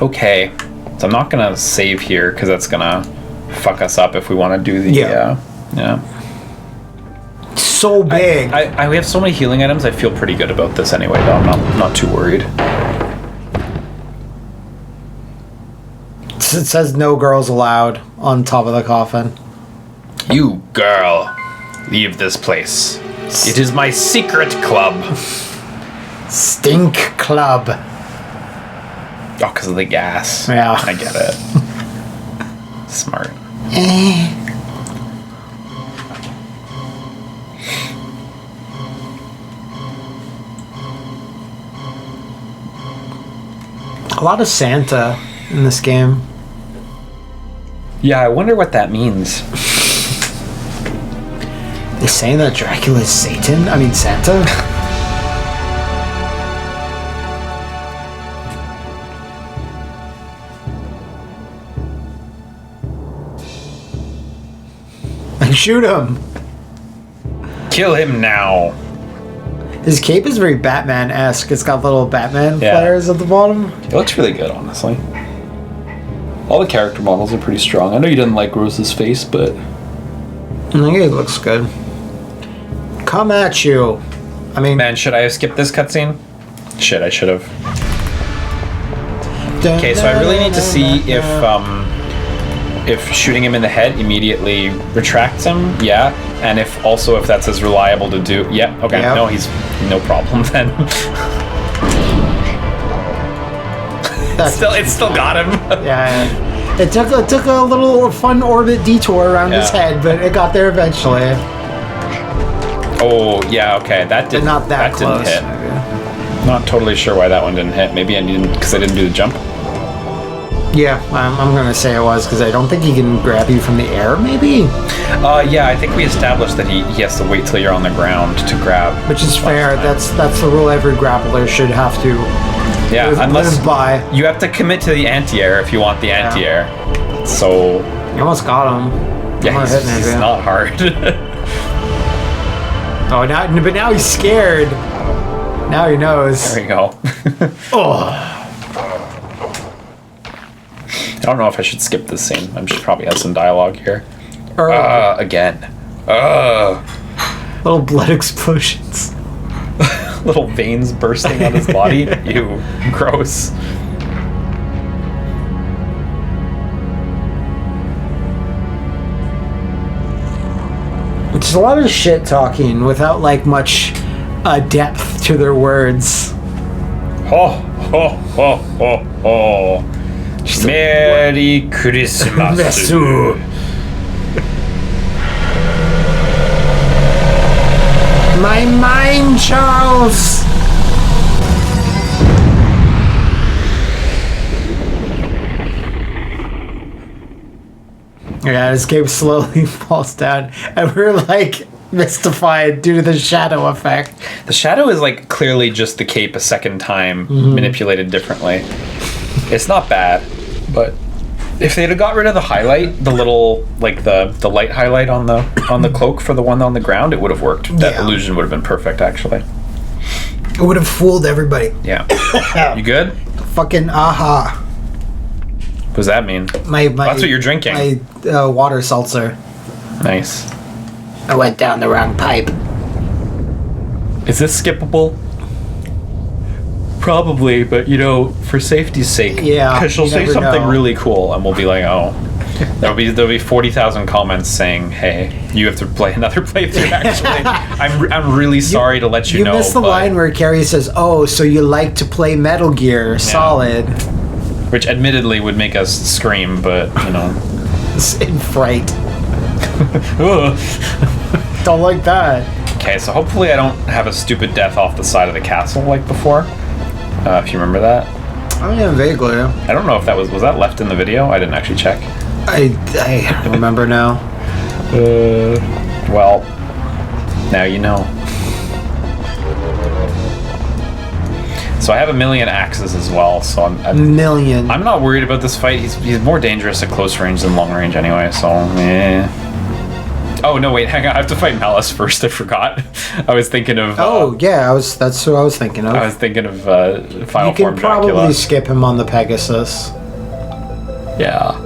Okay, so I'm not gonna save here because that's gonna fuck us up if we want to do the yeah. So big. We have so many healing items. I feel pretty good about this anyway, though. I'm not too worried. It says no girls allowed on top of the coffin. You girl, leave this place. It is my secret club. Stink club. Oh, because of the gas. Yeah. I get it. Smart. A lot of Santa in this game. Yeah, I wonder what that means. They're saying that Dracula is Satan? I mean, Santa? Like, shoot him! Kill him now. His cape is very Batman-esque. It's got little Batman flares at the bottom. It looks really good, honestly. All the character models are pretty strong. I know you didn't like Rose's face, but I think it looks good. Come at you. I mean... Man, should I have skipped this cutscene? Shit, I should have. Okay, so I really need to see if shooting him in the head immediately retracts him, yeah, and if that's as reliable to do, yeah, okay, yep. No, he's no problem then. It still got him. Yeah, it took a little fun orbit detour around his head, but it got there eventually. Oh yeah, okay, that didn't. Not that close. Didn't hit. Maybe. Not totally sure why that one didn't hit. Maybe I didn't because I didn't do the jump. Yeah, I'm gonna say it was because I don't think he can grab you from the air. Maybe. Yeah, I think we established that he has to wait till you're on the ground to grab. Which is fair. That's the rule. Every grappler should have to. Yeah, unless by. You have to commit to the anti-air if you want the anti-air. So. You almost got him. Yeah, he's not hard. Oh, but now he's scared. Now he knows. There we go. Oh. I don't know if I should skip this scene. I should probably have some dialogue here. Again. Little blood explosions. Little veins bursting on his body. Ew. Gross. It's a lot of shit talking without like much depth to their words. Ho ho ho ho ho. Merry Christmas. My mind, Charles. Yeah, his cape slowly falls down, and we're like mystified due to the shadow effect. The shadow is like clearly just the cape a second time manipulated differently. It's not bad, but if they'd have got rid of the highlight, the little like the light highlight on the cloak for the one on the ground, it would have worked. That illusion would have been perfect, actually. It would have fooled everybody. Yeah. You good? Fucking aha. What does that mean? That's what you're drinking. My water seltzer. Nice. I went down the wrong pipe. Is this skippable? Probably, but for safety's sake. Yeah. Because she'll say something really cool, and we'll be like, oh. There'll be 40,000 comments saying, "Hey, you have to play another playthrough." Actually, I'm really sorry to let you know. You missed the line where Carrie says, "Oh, so you like to play Metal Gear Solid?" Which admittedly would make us scream, but in fright. Don't like that. Okay, so hopefully I don't have a stupid death off the side of the castle like before. If you remember that. Oh yeah, vaguely. I don't know if that was that left in the video. I didn't actually check. I remember now. Well, now you know. So I have 1,000,000 axes as well, so I'm not worried about this fight. He's more dangerous at close range than long range anyway, so Oh no, wait, hang on. I have to fight Malice first. I forgot. I was thinking of. That's who I was thinking of. I was thinking of Final You Form can probably Dracula. skip him on the Pegasus. Yeah.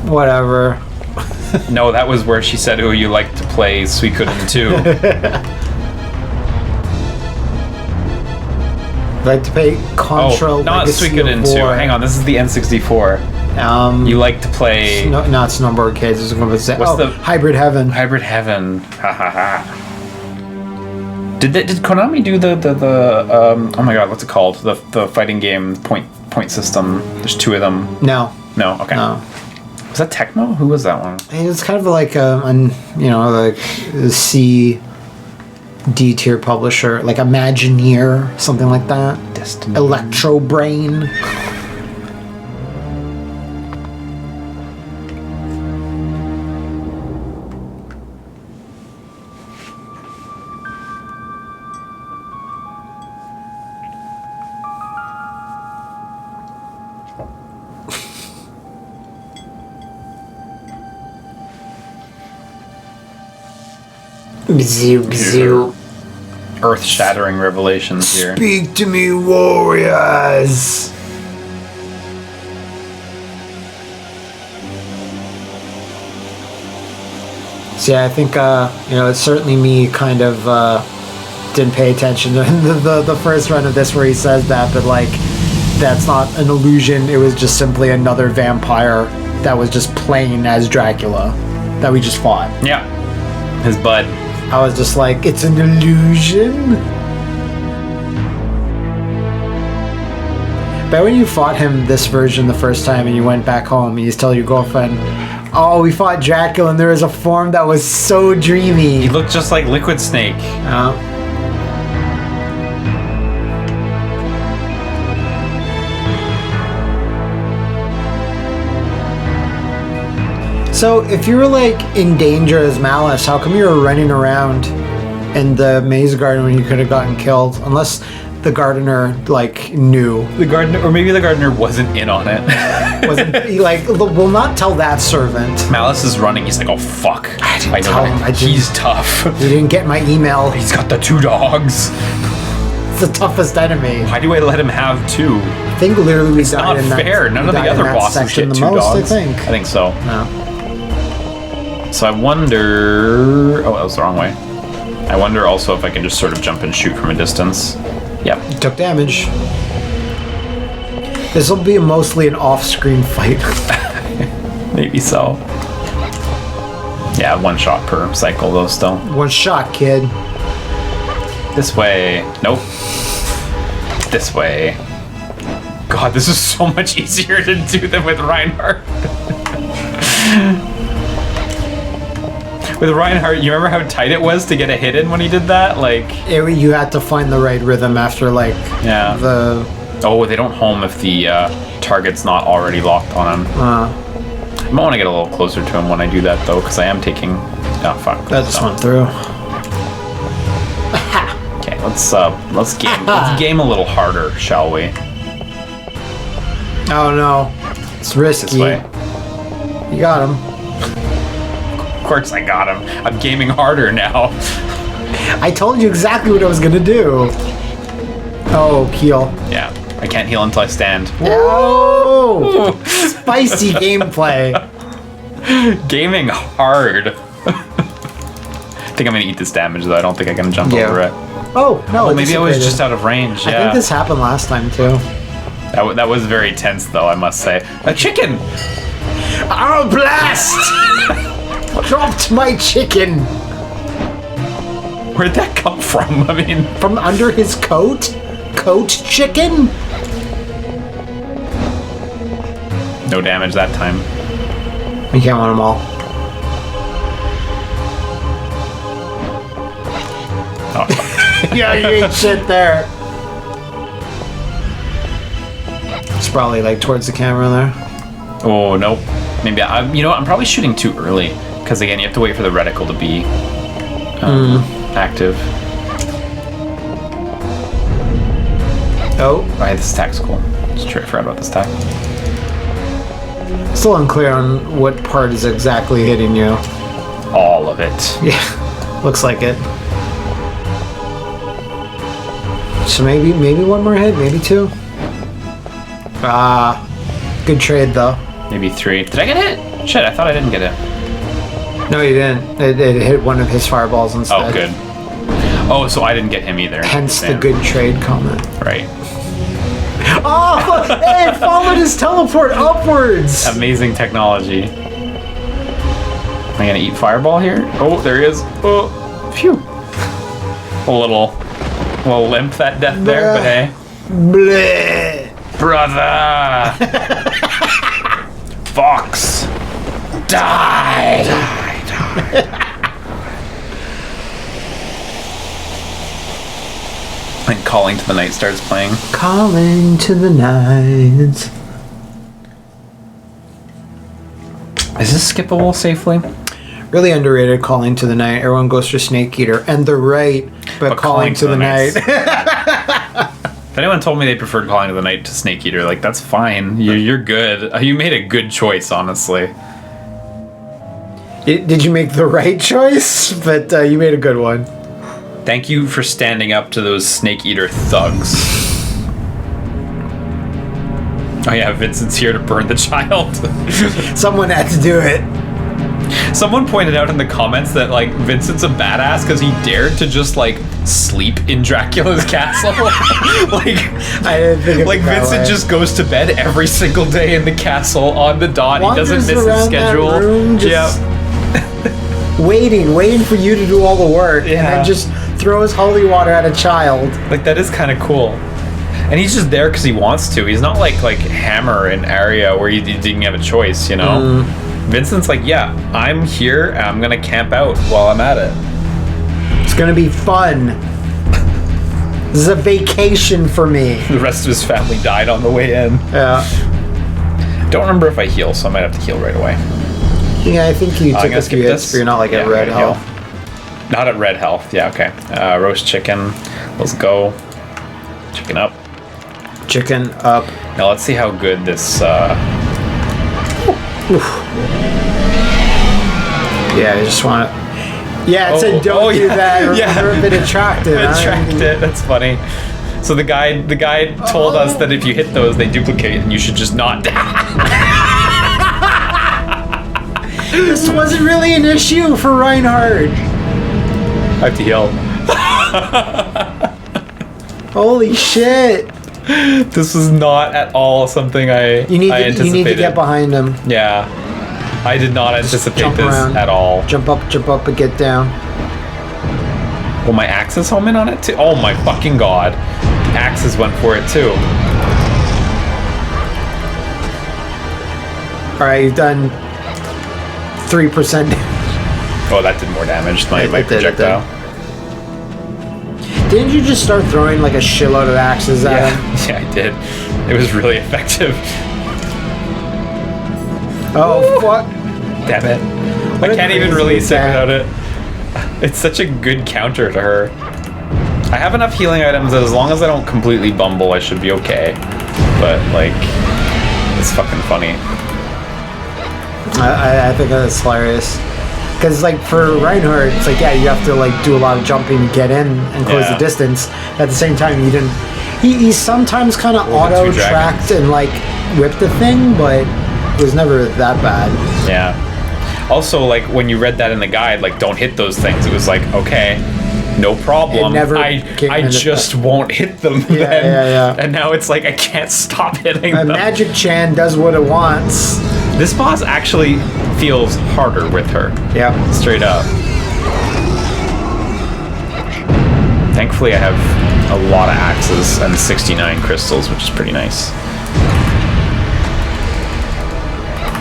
Whatever. No, that was where she said, "Oh, you like to play Suikoden too." Like to play Contra. Not Legacy of Suikoden 2. War. Hang on, this is the N64. You like to play... No, not Snowboard Kids. I was going to say. What's the... Hybrid Heaven. Hybrid Heaven. Ha ha ha. Did Konami do the oh my god, what's it called? The fighting game point system. There's 2 of them. No. No. Okay. No. Was that Tecmo? Who was that one? It's kind of like a C D tier publisher, like Imagineer, something like that. Destiny. Electro Brain. Bzoo. Earth-shattering revelations here. Speak to me, warriors. So yeah, I think it's certainly me kind of didn't pay attention to the first run of this where he says that, but like that's not an illusion. It was just simply another vampire that was just playing as Dracula that we just fought. Yeah. His bud. I was just like, it's an illusion? But when you fought him this version the first time and you went back home and you tell your girlfriend, oh, we fought Dracula and there was a form that was so dreamy. He looked just like Liquid Snake. So if you were like in danger as Malice, how come you were running around in the maze garden when you could have gotten killed? Unless the gardener like knew. The gardener, or maybe the gardener wasn't in on it. Wasn't he like? Will not tell that servant. Malice is running. He's like, oh fuck! I didn't tell him. He's tough. He didn't get my email. He's got the 2 dogs. It's the toughest enemy. Why do I let him have 2? I think literally we died in that. Not fair. None of the other bosses get 2 dogs. I think so. No. So I wonder... Oh, that was the wrong way. I wonder also if I can just sort of jump and shoot from a distance. Yep. You took damage. This will be mostly an off-screen fight. Maybe so. Yeah, 1 shot per cycle though still. 1 shot, kid. This way. Nope. This way. God, this is so much easier to do than with Reinhardt. With Reinhardt, you remember how tight it was to get a hit in when he did that? Like... You had to find the right rhythm after, like, the... Oh, they don't home if the target's not already locked on him. I might want to get a little closer to him when I do that, though, because I am taking... Oh, fuck. That just went through. Okay, let's game a little harder, shall we? Oh, no. It's risky. This way. You got him. Of course I got him. I'm gaming harder now. I told you exactly what I was gonna do. Oh, heal. Yeah, I can't heal until I stand. Oh! Spicy gameplay. Gaming hard. I think I'm gonna eat this damage though. I don't think I can jump over it. Oh, no. Well, maybe I was just out of range. I think this happened last time too. That was very tense though, I must say. A chicken! Oh, blast! Dropped my chicken. Where'd that come from? I mean, from under his coat? Coat chicken? No damage that time. We can't want them all. Oh. Yeah, you ain't shit there. It's probably like towards the camera there. Oh, nope. Maybe I'm probably shooting too early. Because again, you have to wait for the reticle to be active. Oh. Right, this attack's cool. Just I forgot about this attack. Still unclear on what part is exactly hitting you. All of it. Yeah, looks like it. So maybe one more hit, maybe 2. Good trade though. Maybe 3. Did I get hit? Shit, I thought I didn't get it. No, you didn't. It hit one of his fireballs instead. Oh, good. Oh, so I didn't get him either. Hence the good trade comment. Right. Oh, hey, it followed his teleport upwards. Amazing technology. Am I gonna eat fireball here? Oh, there he is. Oh, phew. A little limp that death there, but hey. Bleh. Brother! Fox! Die! And Calling to the Night starts playing. Calling to the night. Is this skippable safely? Really underrated Calling to the Night. Everyone goes for Snake Eater. And they're right, but Calling to the Night. If anyone told me they preferred Calling to the Night to Snake Eater, like, that's fine. You're good. You made a good choice, honestly. Did you make the right choice? But you made a good one. Thank you for standing up to those Snake Eater thugs. Oh yeah, Vincent's here to burn the child. Someone had to do it. Someone pointed out in the comments that, like, Vincent's a badass because he dared to just, like, sleep in Dracula's castle. Like, I didn't think of like it that Vincent way. just goes to bed every single day in the castle on the dot. Wanders He doesn't miss his around schedule. that room, just waiting for you to do all the work, and then just throws holy water at a child. Like, that is kind of cool. And he's just there because he wants to. He's not like Hammer in Aria where he didn't have a choice, you know? Vincent's like, yeah, I'm here and I'm going to camp out while I'm at it. It's gonna be fun. This is a vacation for me. The rest of his family died on the way in. Yeah. Don't remember if I heal, so I might have to heal right away. Yeah, I think you took a few hits, this. but you're not like at red I'm health. gonna heal. Not at red health. Yeah, okay. Roast chicken. Let's go. Chicken up. Chicken up. Now let's see how good this... Yeah, I just want to... Yeah, it said don't do that. Remember a bit attractive. Attract it. That's funny. So the guy told us that if you hit those, they duplicate, and you should just not. This wasn't really an issue for Reinhardt. I have to heal. Holy shit! This was not at all something I anticipated. You need to get behind him. Yeah, I did not anticipate this at all. Jump up, and get down. Well, my axes home in on it too. Oh my fucking god! The axes went for it too. All right, you've done 3% damage. Oh, that did more damage. My It did. projectile. Didn't you just start throwing like a shitload of axes at him? Yeah, I did. It was really effective. Oh, fuck. Damn it. I can't even release it without it. It's such a good counter to her. I have enough healing items that as long as I don't completely bumble, I should be okay. But, like, it's fucking funny. I think that's hilarious. Because, like, for Reinhardt, it's like, yeah, you have to, like, do a lot of jumping to get in and close the distance. At the same time, you didn't... He sometimes kind of auto-tracked and, like, whipped the thing, but it was never that bad. Yeah. Also, like, when you read that in the guide, like, don't hit those things, it was like, okay, no problem. I just won't hit them then. Yeah. And now it's like, I can't stop hitting them. Magic Chan does what it wants. This boss actually feels harder with her. Yeah. Straight up. Thankfully, I have a lot of axes and 69 crystals, which is pretty nice.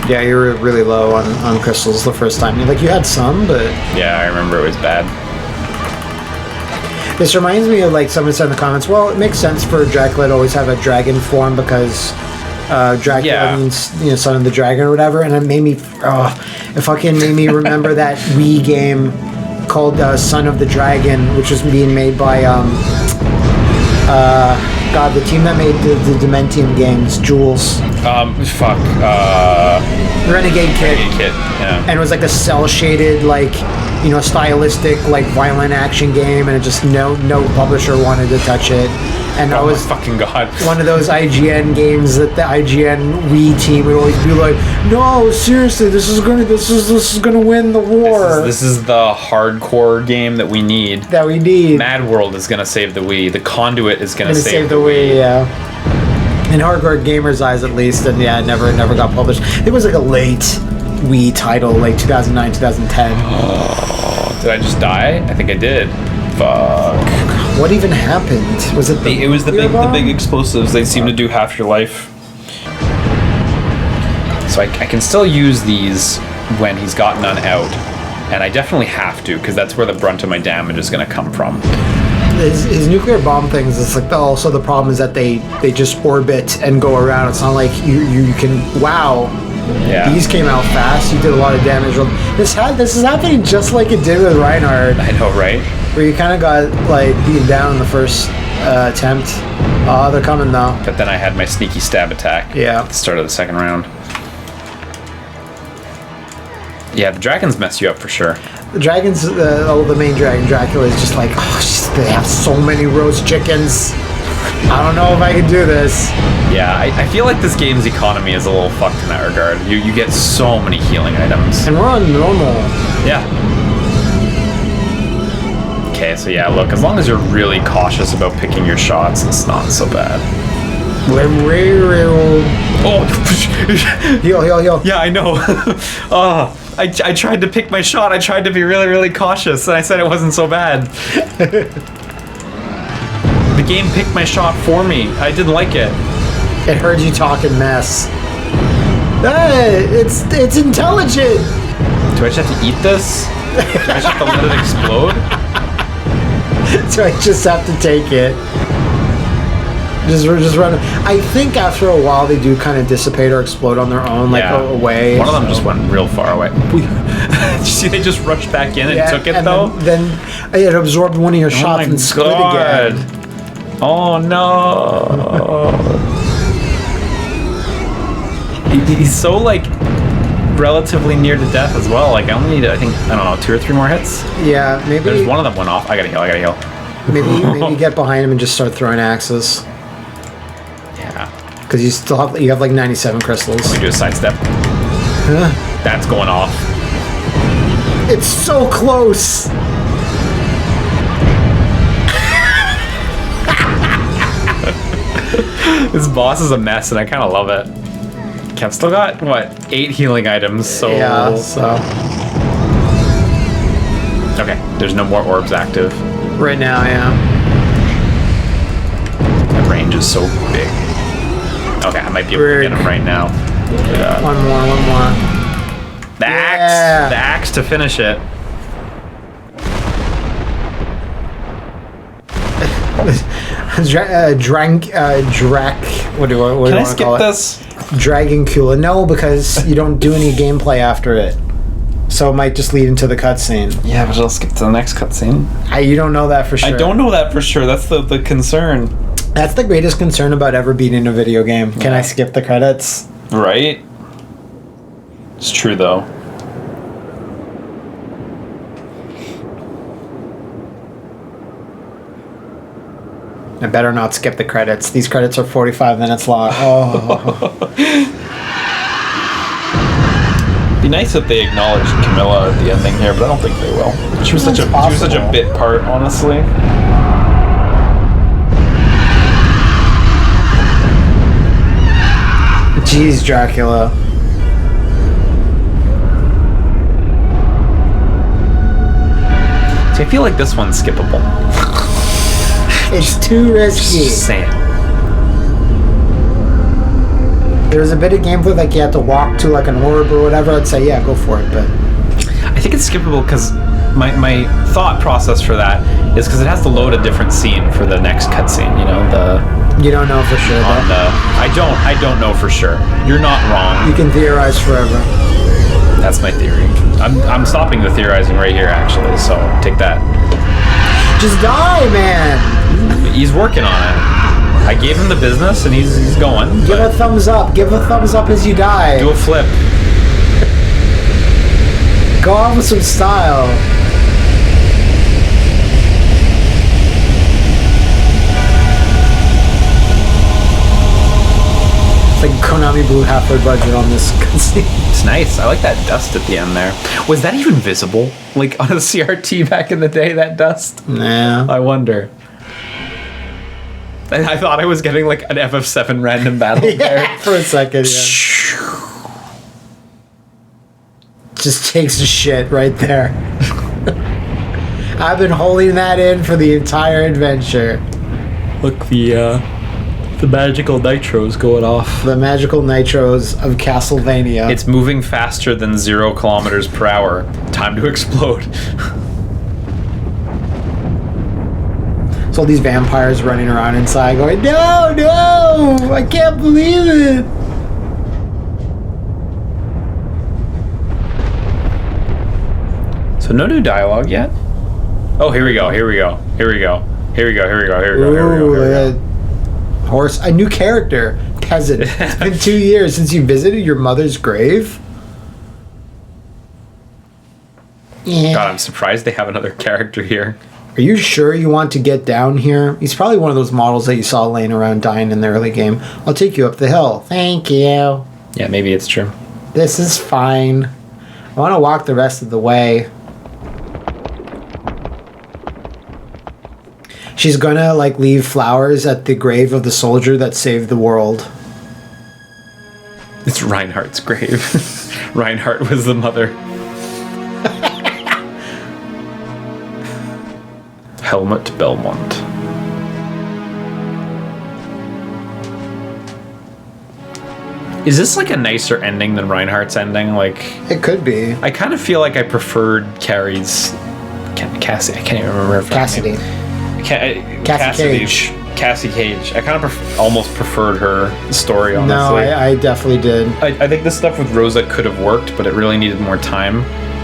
Yeah, you were really low on crystals the first time. Like, you had some, but... Yeah, I remember it was bad. This reminds me of, like, someone said in the comments, well, it makes sense for Dracula to always have a dragon form because... Dracula means, you know, son of the dragon or whatever, and it made me, it fucking made me remember that Wii game called Son of the Dragon, which was being made by, the team that made the Dementium games, Jules. Fuck. Renegade Kid. Renegade Kid. Yeah. And it was like a cell shaded, like, you know, stylistic, like violent action game, and it just no publisher wanted to touch it. And I was fucking god. One of those IGN games that the IGN Wii team would always be like, no, seriously, this is gonna win the war. This is the hardcore game that we need. Mad World is gonna save the Wii. The Conduit is gonna save the Wii. Yeah. In hardcore gamers' eyes, at least, and yeah, it never got published. It was like a late Wii title, like 2009, 2010. Oh, did I just die? I think I did. Fuck. What even happened? Was it it was the big explosives. They seem to do half your life. So I can still use these when he's got none out, and I definitely have to, because that's where the brunt of my damage is going to come from. His nuclear bomb things, it's like also the problem is that they just orbit and go around. It's not like you can, wow. Yeah. These came out fast. You did a lot of damage. This is happening just like it did with Reinhardt. I know, right? Where you kind of got like beaten down in the first attempt. Oh, they're coming though. But then I had my sneaky stab attack. Yeah. At the start of the second round. Yeah, the dragons mess you up for sure. The dragons, the main dragon, Dracula, is just like, oh, they have so many roast chickens. I don't know if I can do this. Yeah, I feel like this game's economy is a little fucked in that regard. You get so many healing items. And we're on normal. Yeah. Okay, so yeah, look, as long as you're really cautious about picking your shots, it's not so bad. Oh! Heal. Yeah, I know. I tried to pick my shot. I tried to be really, really cautious, and I said it wasn't so bad. The game picked my shot for me. I didn't like it. It heard you talking mess. Hey, it's intelligent. Do I just have to eat this? Do I just have to let it explode? So I just have to take it. Just run. I think after a while they do kind of dissipate or explode on their own, like away. One of them just went real far away. Did you see they just rushed back in and took it and though? Then it absorbed one of your shots and split again. Oh no! He's so like relatively near to death as well. Like I only need, I don't know, 2 or 3 more hits. Yeah, maybe. There's one of them went off. I gotta heal. Maybe get behind him and just start throwing axes. Yeah. Because you have like 97 crystals. We do a sidestep. Huh? That's going off. It's so close. This boss is a mess, and I kind of love it. I've still got, what, 8 healing items, so... Yeah, so... Okay, there's no more orbs active. Right now, yeah. The range is so big. Okay, I might be able to get him right now. One more. The axe! The axe to finish it. What do I want to call it? Can I skip this? Dragoncula. No, because you don't do any gameplay after it. So it might just lead into the cutscene. Yeah, but I'll skip to the next cutscene. You don't know that for sure. I don't know that for sure. That's the concern. That's the greatest concern about ever beating a video game. Can I skip the credits? Right? It's true, though. I better not skip the credits. These credits are 45 minutes long. Oh. Be nice if they acknowledged Camilla at the ending here, but I don't think they will. She was such a bit part, honestly. Jeez, Dracula. See, I feel like this one's skippable. It's too risky. Just saying. There's a bit of gameplay like you have to walk to like an orb or whatever. I'd say yeah, go for it. But I think it's skippable because my thought process for that is because it has to load a different scene for the next cutscene. You know, you don't know for sure. I don't know for sure. You're not wrong. You can theorize forever. That's my theory. I'm stopping the theorizing right here, actually. So take that. Just die, man. He's working on it. I gave him the business, and he's going. Give a thumbs up. Give a thumbs up as you die. Do a flip. Go off with some style. It's like Konami blew half their budget on this cutscene. It's nice. I like that dust at the end there. Was that even visible? Like on a CRT back in the day, that dust? Nah. I wonder. I thought I was getting like an FF7 random battle there. For a second, yeah. Just takes a shit right there. I've been holding that in for the entire adventure. Look, the magical nitro's going off. The magical nitros of Castlevania. It's moving faster than 0 kilometers per hour. Time to explode. So all these vampires running around inside going, no, no, I can't believe it. So no new dialogue yet? Oh, here we go, here we go, here we go, here we go, here we go, here we go, here we go, here we go. Horse, a new character, peasant. It's been 2 years since you visited your mother's grave. Yeah. God, I'm surprised they have another character here. Are you sure you want to get down here? He's probably one of those models that you saw laying around dying in the early game. I'll take you up the hill. Thank you. Yeah, maybe it's true. This is fine. I want to walk the rest of the way. She's gonna, like, leave flowers at the grave of the soldier that saved the world. It's Reinhardt's grave. Reinhardt was the mother. Helmut Belmont. Is this like a nicer ending than Reinhardt's ending? Like, It could be. I kind of feel like I preferred Carrie's Cassie. I can't even remember her Cassidy. name. Cassie Cage. Cassie Cage. I kind of almost preferred her story, honestly. No, I definitely did. I think the stuff with Rosa could have worked, but it really needed more time.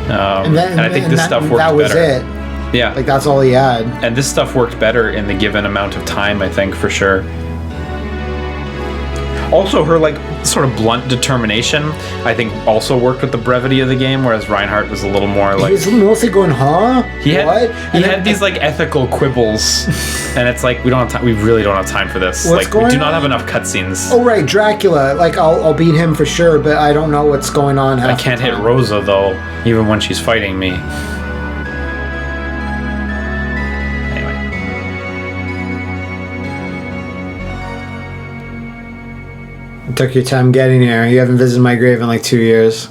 And I think this stuff worked that was better. it. Yeah. Like, that's all he had. And this stuff worked better in the given amount of time, I think, for sure. Also, her, like, sort of blunt determination, I think, also worked with the brevity of the game, whereas Reinhardt was a little more, like... He was mostly going, huh? He had, what? He had these, like, ethical quibbles, and it's like, we really don't have time for this. What's like, going we do not on? have enough cutscenes. Oh, right, Dracula. Like, I'll beat him for sure, but I don't know what's going on half I can't the hit time. Rosa, though, even when she's fighting me. Took your time getting here. You haven't visited my grave in like 2 years.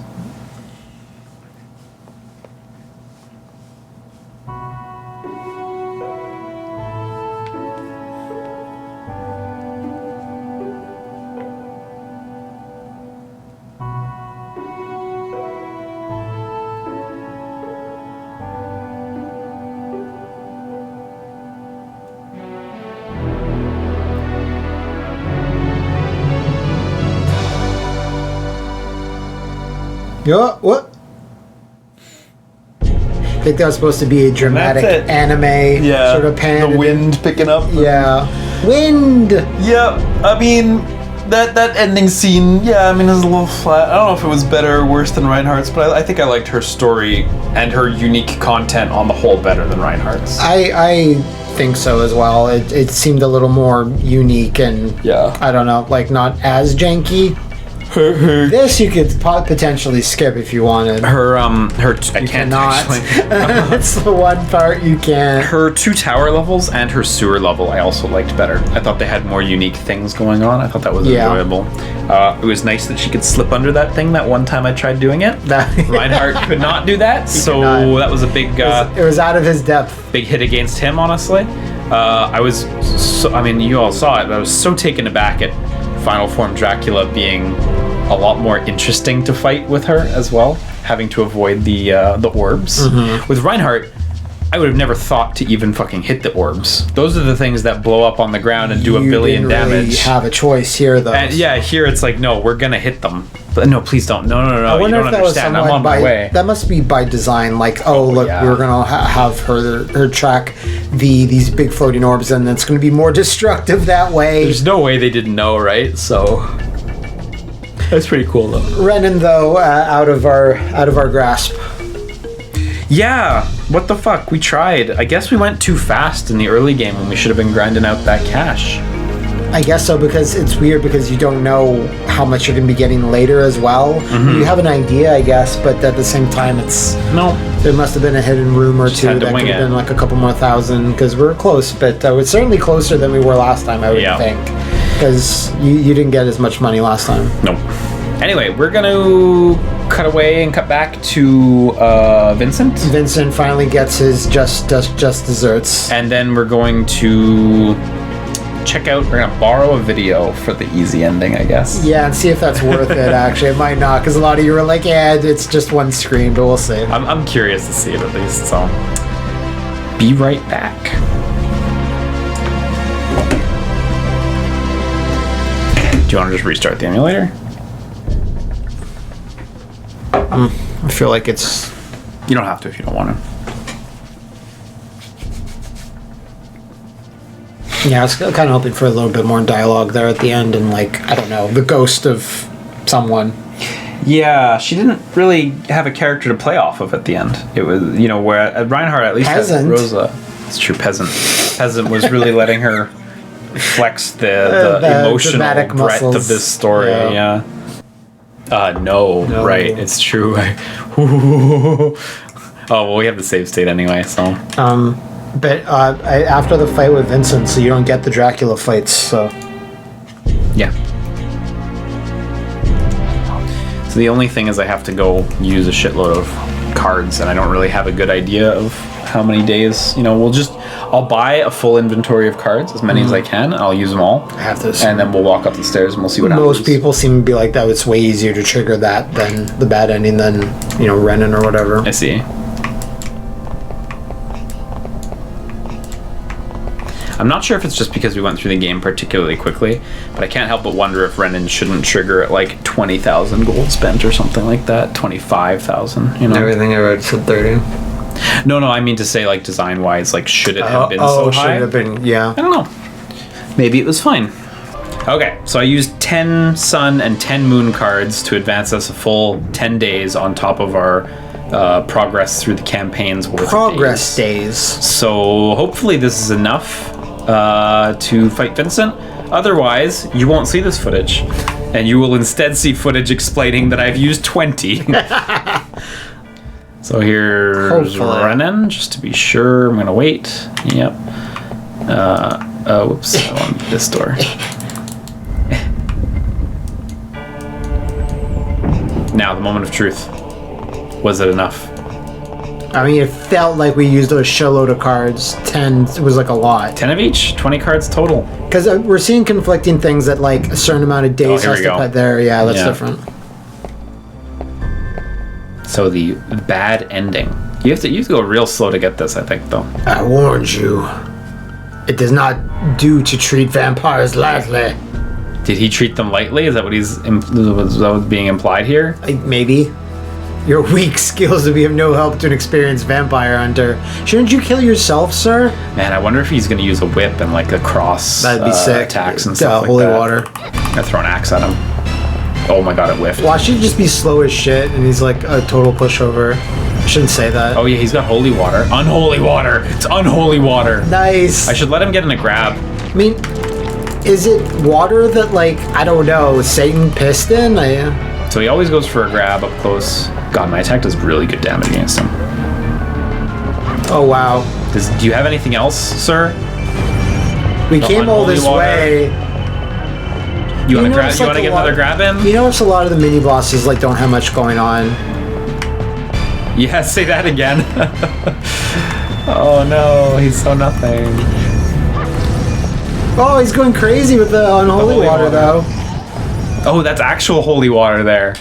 Yo, what? I think that was supposed to be a dramatic That's it. anime sort of pan. The wind picking up. Yeah. Wind! Yeah, I mean, that ending scene, yeah, I mean, it was a little flat. I don't know if it was better or worse than Reinhardt's, but I think I liked her story and her unique content on the whole better than Reinhardt's. I think so as well. It seemed a little more unique and, Yeah. I don't know, like not as janky. This you could potentially skip if you wanted. Her I You can't cannot. actually. That's the one part you can't. Her 2 tower levels and her sewer level I also liked better. I thought they had more unique things going on. I thought that was enjoyable. It was nice that she could slip under that thing that one time I tried doing it. Reinhardt could not do that, so that was a big It was out of his depth. big hit against him, honestly. I mean, you all saw it, but I was so taken aback at Final Form Dracula being a lot more interesting to fight with her as well, having to avoid the orbs. With Reinhardt, I would have never thought to even fucking hit the orbs. Those are the things that blow up on the ground and do a billion didn't really damage. have a choice here, though. And yeah, here it's like, no, we're gonna hit them. But no, please don't. No. I wonder You don't if that was understand. I'm somewhat on my way. That must be by design. Like, oh look, yeah. we're gonna have her track these big floating orbs, and it's gonna be more destructive that way. There's no way they didn't know, right? So that's pretty cool, though. Renan, though, out of our grasp. Yeah, what the fuck? We tried. I guess we went too fast in the early game when we should have been grinding out that cash. I guess so, because it's weird because you don't know how much you're going to be getting later as well. Mm-hmm. You have an idea, I guess, but at the same time, there must have been a hidden room or two had to that wing could have it. been like a couple more thousand, because we were close, but we're certainly closer than we were last time, I would think, because you didn't get as much money last time. Nope. Anyway, we're gonna cut away and cut back to Vincent. Vincent finally gets his just desserts. And then we're going to we're gonna borrow a video for the easy ending, I guess. Yeah, and see if that's worth it, actually. It might not, because a lot of you were like, yeah, it's just one screen, but we'll see. I'm curious to see it at least, so be right back. Do you want to just restart the emulator? I feel like it's... You don't have to if you don't want to. Yeah, I was kind of hoping for a little bit more dialogue there at the end, and like, I don't know, the ghost of someone. Yeah, she didn't really have a character to play off of at the end. It was, where at Reinhardt at least Peasant. had Rosa. It's true, Peasant. Peasant was really letting her flex the emotional dramatic breadth muscles. of this story. Yeah. No, right? It's true. Oh well, we have the save state anyway, so. But after the fight with Vincent, so you don't get the Dracula fights, so. Yeah. So the only thing is I have to go use a shitload of cards, and I don't really have a good idea of how many days. I'll buy a full inventory of cards, as many as I can. I'll use them all. I have to assume. And then we'll walk up the stairs and we'll see what happens. Most people seem to be like that. It's way easier to trigger that than the bad ending than, Renan or whatever. I see. I'm not sure if it's just because we went through the game particularly quickly, but I can't help but wonder if Renan shouldn't trigger at like 20,000 gold spent or something like that. 25,000, Everything I read said 30. No, I mean to say, like, design-wise, like, should it have been so high? Should it have been, yeah. I don't know. Maybe it was fine. Okay, so I used 10 sun and 10 moon cards to advance us a full 10 days on top of our progress through the campaign's worth Progress of days. days. So hopefully this is enough to fight Vincent. Otherwise, you won't see this footage. And you will instead see footage explaining that I've used 20. So here's Hopefully. Renan, just to be sure. I'm going to wait. Yep. Whoops. I want this door. Now, the moment of truth. Was it enough? I mean, it felt like we used a shitload of cards. 10 was like a lot. 10 of each? 20 cards total. Because we're seeing conflicting things that like a certain amount of days here has we to go. put there. Yeah, that's Yeah. different. So the bad ending. You have to go real slow to get this, I think, though. I warned you. It does not do to treat vampires lightly. Did he treat them lightly? Is that what was being implied here? Maybe. Your weak skills will be of no help to an experienced vampire hunter. Shouldn't you kill yourself, sir? Man, I wonder if he's going to use a whip and like a cross That'd be sick. attacks and stuff like holy that. water. I'm gonna throw an axe at him. Oh my god, it whiffed. Watch it just be slow as shit, and he's like a total pushover. I shouldn't say that. Oh yeah, he's got holy water. Unholy water! It's unholy water! Nice. I should let him get in a grab. I mean, is it water that, like, I don't know, Satan pissed in? So he always goes for a grab up close. God, my attack does really good damage against him. Oh, wow. Do you have anything else, sir? We The came all unholy this water? way. You want to notice, like, get a lot- another grab in? You notice a lot of the mini bosses, like, don't have much going on. Yeah, say that again. Oh no, he's so nothing. Oh, he's going crazy with the unholy holy water, water. though. Oh, that's actual holy water there.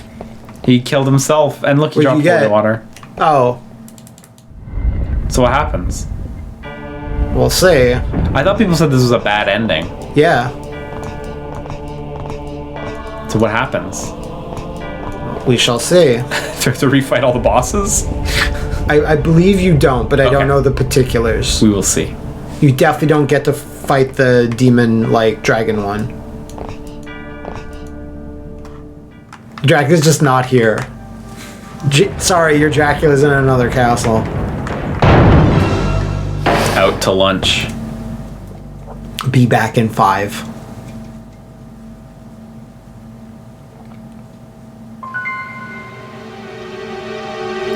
He killed himself, and look, he What'd dropped you holy get? water. Oh. So what happens? We'll see. I thought people said this was a bad ending. Yeah. So what happens? We shall see. Do I have to refight all the bosses? I believe you don't, but I Okay. don't know the particulars. We will see. You definitely don't get to fight the demon, like, dragon one. Dracula's just not here. Sorry, your Dracula's in another castle. Out to lunch. Be back in 5.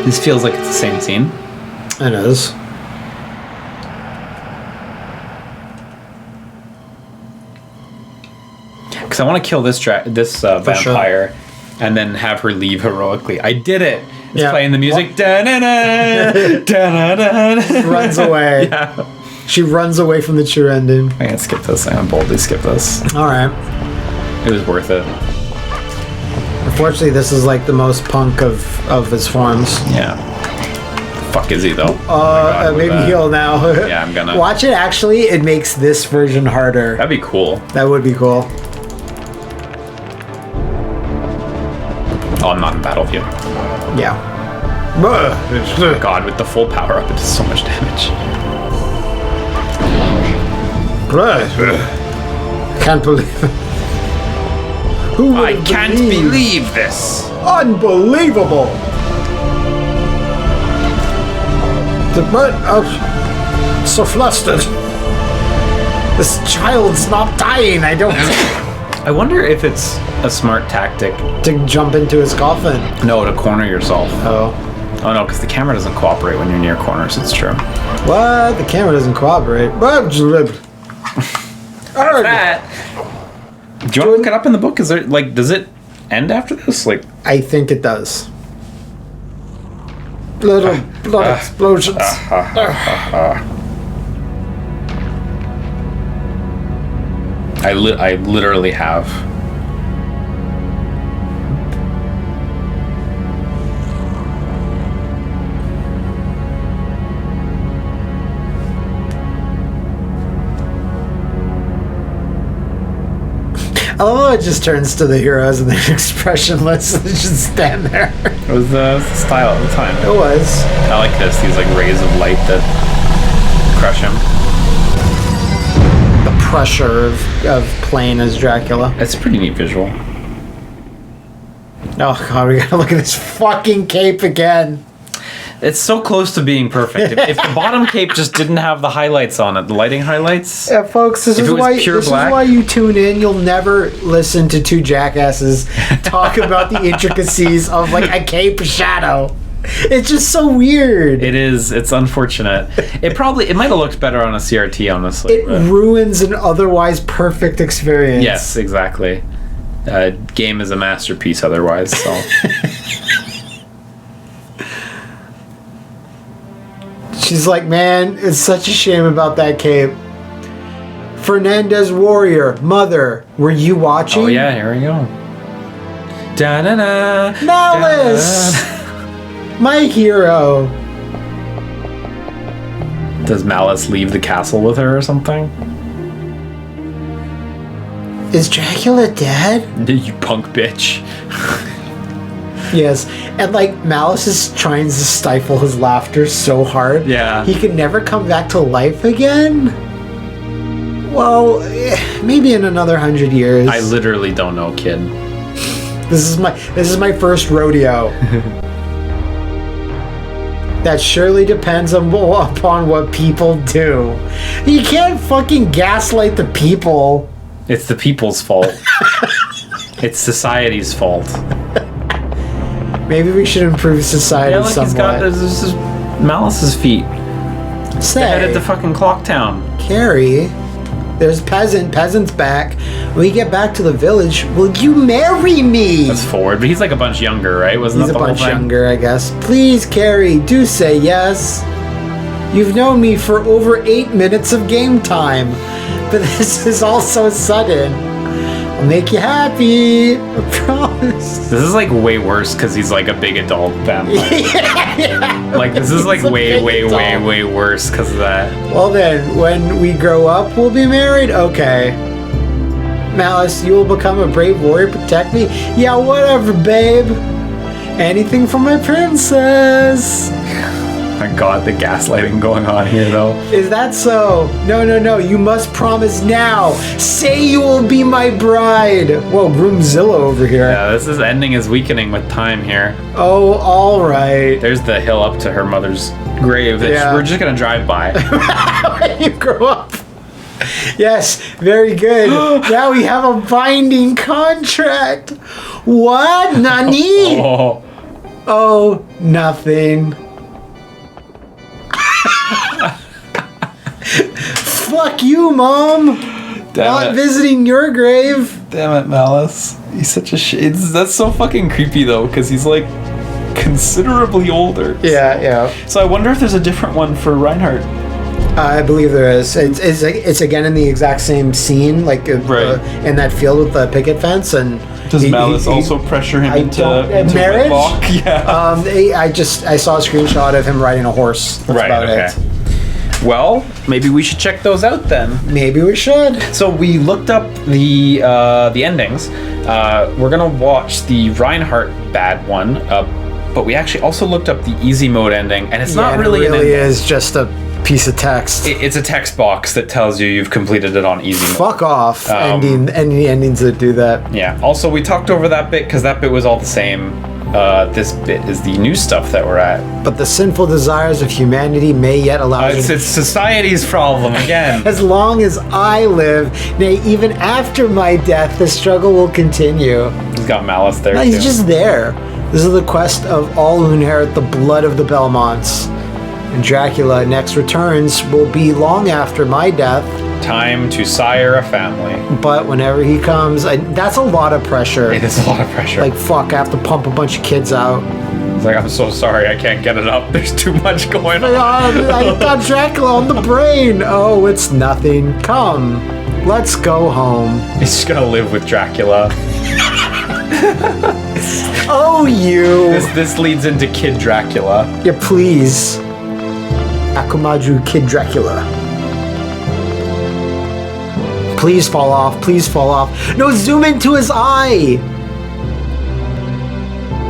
This feels like it's the same scene. It is. Because I want to kill this vampire and then have her leave heroically. I did it. It's playing the music. Da-na-na, da-na-na. Runs away. Yeah. She runs away from the true ending. I'm gonna skip this. I'm gonna boldly skip this. Alright. It was worth it. Unfortunately, this is like the most punk of his forms. Yeah. Fuck is he though? Oh Maybe heal now. Yeah, I'm gonna. Watch it, actually, it makes this version harder. That'd be cool. That would be cool. Oh, I'm not in battle view. Yeah. God, with the full power up, it does so much damage. Can't believe it. Who would I can't believe this. Unbelievable. The bird so flustered. This child's not dying. I don't. I wonder if it's a smart tactic To jump into his coffin. No, to corner yourself. Oh. Oh no, because the camera doesn't cooperate when you're near corners. It's true. What? The camera doesn't cooperate. That. Do you want to look it up in the book? Is there like, does it end after this? Like, I think it does. Little blood explosions. I literally have. I love how it just turns to the heroes and they're expressionless and they just stand there. It was the style at the time. It was. I like this. These like rays of light that crush him. The pressure of playing as Dracula. It's a pretty neat visual. Oh god, we gotta look at this fucking cape again. It's so close to being perfect. If the bottom cape just didn't have the highlights on it, the lighting highlights. Yeah, folks, this is why you tune in. You'll never listen to two jackasses talk about the intricacies of like a cape shadow. It's just so weird. It is. It's unfortunate. It might have looked better on a CRT, honestly. It ruins an otherwise perfect experience. Yes, exactly. Game is a masterpiece otherwise, so. She's like, man, it's such a shame about that cape. Fernandez Warrior, Mother, were you watching? Oh yeah, here we go. Da-da-da, Malice! da-da. My hero. Does Malice leave the castle with her or something? Is Dracula dead? You punk bitch. Yes, and like Malice is trying to stifle his laughter so hard. Yeah. He could never come back to life again. Well, maybe in another 100 years. I literally don't know, kid. This is my first rodeo. That surely depends upon what people do. You can't fucking gaslight the people. It's the people's fault. It's society's fault. Maybe we should improve society Yeah, look, somewhat. he's got this is Malice's feet. Say, They're headed to fucking Clock Town. Carrie, there's peasant's back. When we get back to the village, will you marry me? That's forward, but he's like a bunch younger, right? Wasn't He's that a the whole bunch thing? younger, I guess. Please, Carrie, do say yes. You've known me for over 8 minutes of game time, but this is all so sudden. I'll make you happy. I promise. This is like way worse because he's like a big adult vampire. Yeah. Like this is like He's a way big adult. way worse because of that. Well then, when we grow up, we'll be married? Okay. Malice, you will become a brave warrior, protect me? Yeah, whatever, babe. Anything for my princess. My God, the gaslighting going on here though. Is that so? No. You must promise now. Say you will be my bride. Whoa, Groomzilla over here. Yeah, this is ending is weakening with time here. Oh, all right. There's the hill up to her mother's grave that Yeah. we're just gonna drive by. When you grow up. Yes, very good. Now we have a binding contract. What? Nani? Oh, Oh, nothing. Fuck you, Mom. damn Not it. visiting your grave. Damn it, Malice. He's such a shit. That's so fucking creepy though, because he's like considerably older. Yeah. So I wonder if there's a different one for Reinhardt. I believe there is. It's again in the exact same scene, like Right. in that field with the picket fence. And Does he- Malice he- also pressure him I don't- into marriage? wedlock? Yeah. I saw a screenshot of him riding a horse. That's Right. about Okay. it. Well, maybe we should check those out then. Maybe we should. So we looked up the endings. We're gonna watch the Reinhardt bad one, but we actually also looked up the easy mode ending, and it's not and really it really an ending. is just a piece of text. It's a text box that tells you you've completed it on easy mode. Fuck off. Um, Any endings that do that. Yeah. Also, we talked over that bit because that bit was all the same. This bit is the new stuff that we're at. But the sinful desires of humanity may yet allow you It's society's problem again. As long as I live, nay, even after my death, the struggle will continue. He's got Malice there No, too. he's just there. This is the quest of all who inherit the blood of the Belmonts. And Dracula next returns will be long after my death, Time to sire a family. but whenever he comes, that's a lot of pressure. It is a lot of pressure. Like, fuck, I have to pump a bunch of kids out. It's like, I'm so sorry, I can't get it up. There's too much going on. I got Dracula on the brain. Oh, it's nothing. Come, let's go home. He's just gonna live with Dracula. Oh, you. This leads into Kid Dracula. Yeah, please. Akumaju Kid Dracula. Please fall off. Please fall off. No, zoom into his eye.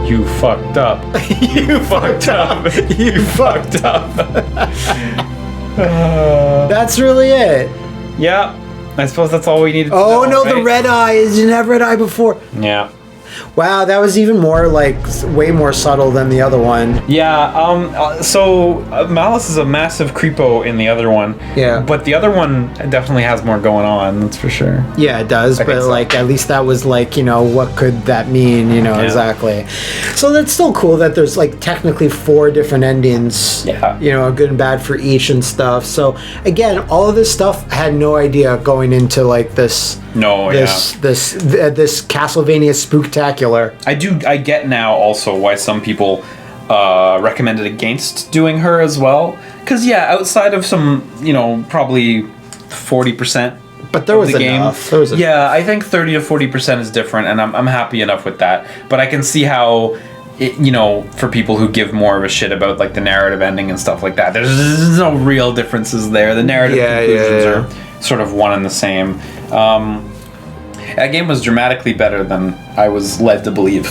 You fucked up. You fucked up. You fucked up. That's really it. Yeah, I suppose that's all we needed to Oh know, no, the right? red eye. You didn't have red eye before. Yeah. Wow, that was even more like way more subtle than the other one. Yeah, so Malice is a massive creepo in the other one. Yeah. But the other one definitely has more going on, that's for sure. Yeah, it does, I think but so. like at least that was like, what could that mean, Yeah. exactly. So that's still cool that there's like technically 4 different endings. Yeah. A good and bad for each and stuff. So again, all of this stuff I had no idea going into like this this Castlevania Spooktacular. I get now also why some people recommended against doing her as well. Because, outside of some, probably 40%. But there was the game. enough. There was enough. Yeah, I think 30 to 40% is different, and I'm happy enough with that. But I can see how, for people who give more of a shit about like the narrative ending and stuff like that, there's no real differences there. The narrative conclusions are sort of one and the same. That game was dramatically better than I was led to believe.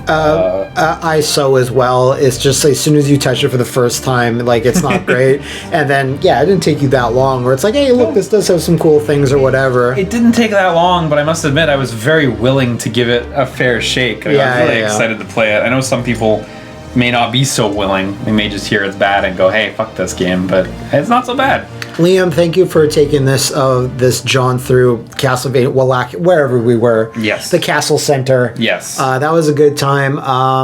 I so as well. It's just as soon as you touch it for the first time, like it's not great. And then it didn't take you that long where it's like, hey, look, this does have some cool things or whatever. It didn't take that long, but I must admit I was very willing to give it a fair shake. I was really excited to play it. I know some people may not be so willing. They may just hear it's bad and go, hey, fuck this game, but it's not so bad. Liam, thank you for taking this jaunt through Castlevania, wherever we were. Yes. The Castle Center. Yes. That was a good time.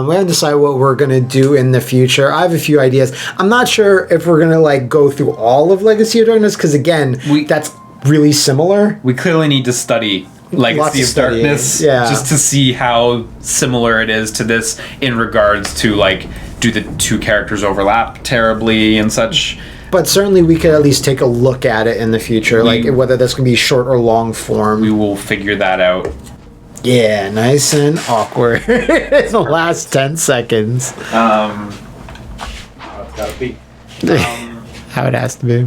We haven't decided what we're going to do in the future. I have a few ideas. I'm not sure if we're going to like go through all of Legacy of Darkness, because again, that's really similar. We clearly need to study Legacy of Darkness just to see how similar it is to this in regards to like, do the two characters overlap terribly and such. But certainly we could at least take a look at it in the future, like whether this can be short or long form. We will figure that out Yeah, nice and awkward. It's the last 10 seconds. It's gotta be. How it has to be.